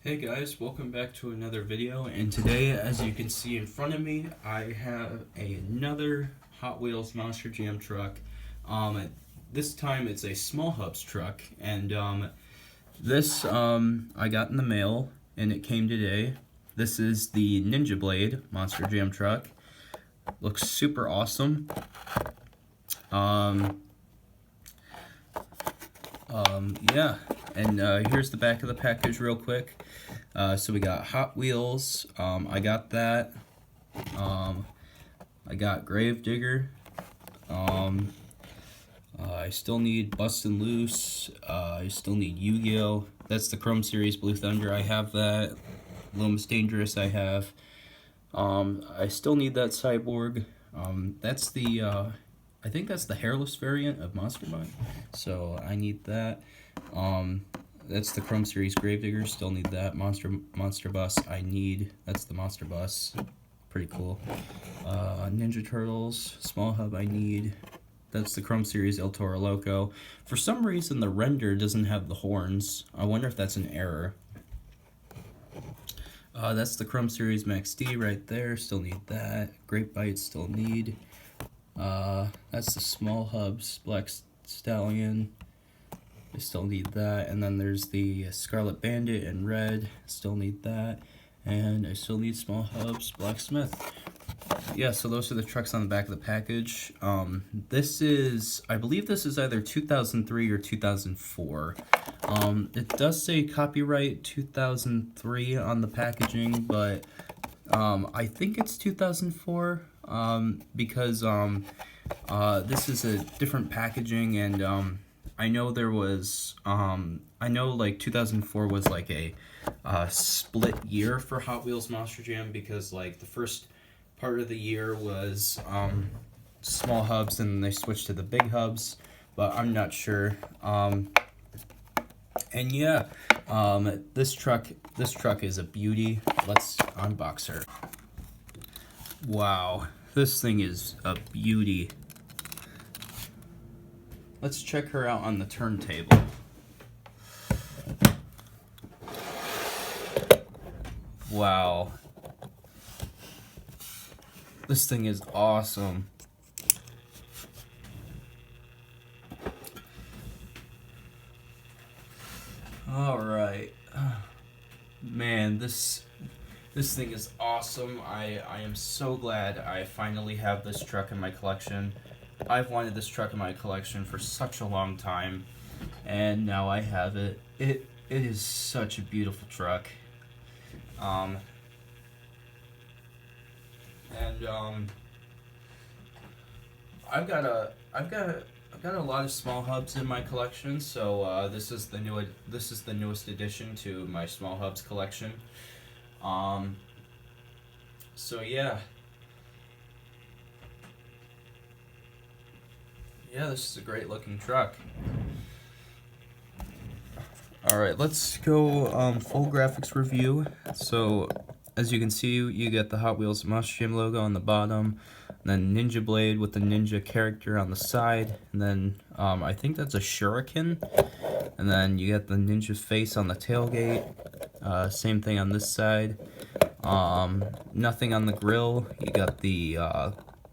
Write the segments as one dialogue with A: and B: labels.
A: Hey guys, welcome back to another video, and today, as you can see in front of me, I have another Hot Wheels Monster Jam truck. This time it's a small hubs truck, and this I got in the mail, and it came today. This is the Ninja Blade Monster Jam truck. Looks super awesome. Yeah, and here's the back of the package real quick. So we got Hot Wheels, I got that, I got Gravedigger, I still need Bustin' Loose, I still need Yu-Gi-Oh! That's the Chrome Series Blue Thunder, I have that. Loomis Dangerous I have. I still need that Cyborg. That's the, I think that's the hairless variant of Monster Bot, so I need that. That's the Chrome Series Gravedigger, still need that. Monster Bus I need, that's the Monster Bus, pretty cool. Ninja Turtles, Small Hub I need, that's the Chrome Series El Toro Loco. For some reason the render doesn't have the horns, I wonder if that's an error. That's the Chrome Series Max D right there, still need that. Great Bite still need. That's the Small Hubs Black Stallion, I still need that. And then there's the Scarlet Bandit in red, still need that. And I still need Small Hubs Blacksmith. Yeah, so those are the trucks on the back of the package. This is, I believe this is either 2003 or 2004. It does say copyright 2003 on the packaging, but I think it's 2004 because this is a different packaging, and I know there was, I know like 2004 was like a split year for Hot Wheels Monster Jam, because like the first part of the year was small hubs and they switched to the big hubs, but I'm not sure. And yeah, this truck is a beauty. Let's unbox her. Wow, this thing is a beauty. Let's check her out on the turntable. Wow. This thing is awesome. Alright. Man, this thing is awesome. I am so glad I finally have this truck in my collection. I've wanted this truck in my collection for such a long time, and now I have it. It is such a beautiful truck. I've got a lot of small hubs in my collection, so this is the newest addition to my small hubs collection. So yeah. Yeah, this is a great looking truck. Alright, let's go full graphics review. So, as you can see, you get the Hot Wheels Monster Jam logo on the bottom, and then Ninja Blade with the ninja character on the side, and then I think that's a shuriken, and then you get the ninja face on the tailgate, same thing on this side. Nothing on the grill, you got the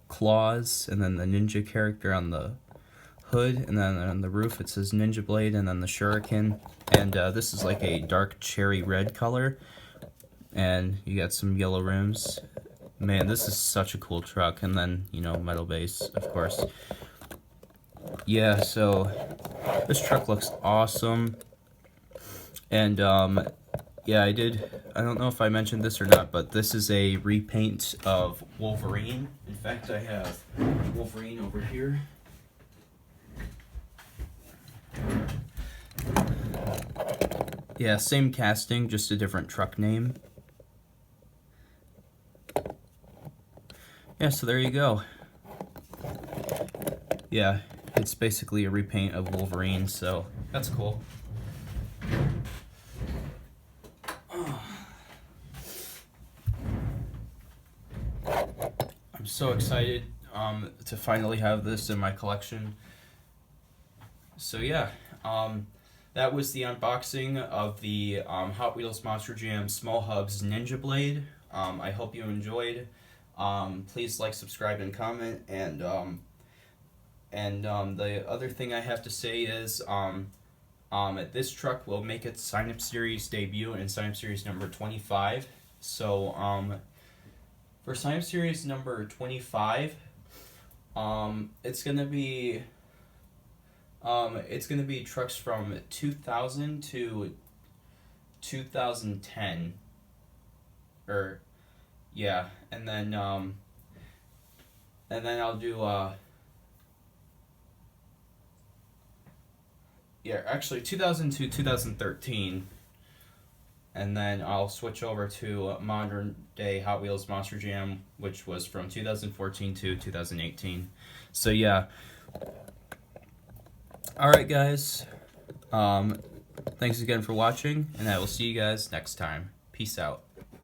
A: claws, and then the ninja character on the hood, and then on the roof it says Ninja Blade, and then the shuriken, and this is like a dark cherry red color, and you got some yellow rims. Man, this is such a cool truck, and then, you know, metal base, of course. Yeah, so this truck looks awesome, and yeah, I don't know if I mentioned this or not, but this is a repaint of Wolverine. In fact, I have Wolverine over here. Yeah, same casting, just a different truck name. Yeah, so there you go. Yeah, it's basically a repaint of Wolverine, so that's cool. I'm so excited to finally have this in my collection. So yeah, that was the unboxing of the Hot Wheels Monster Jam Small Hubs Ninja Blade. I hope you enjoyed. Please like, subscribe, and comment. And the other thing I have to say is this truck will make its Sign Up Series debut in Sign Up Series number 25. So for Sign Up Series number 25, it's gonna be trucks from 2000 to 2010, or yeah, and then I'll do yeah, actually 2000 to 2013, and then I'll switch over to modern day Hot Wheels Monster Jam, which was from 2014 to 2018. So yeah. Alright guys, thanks again for watching, and I will see you guys next time. Peace out.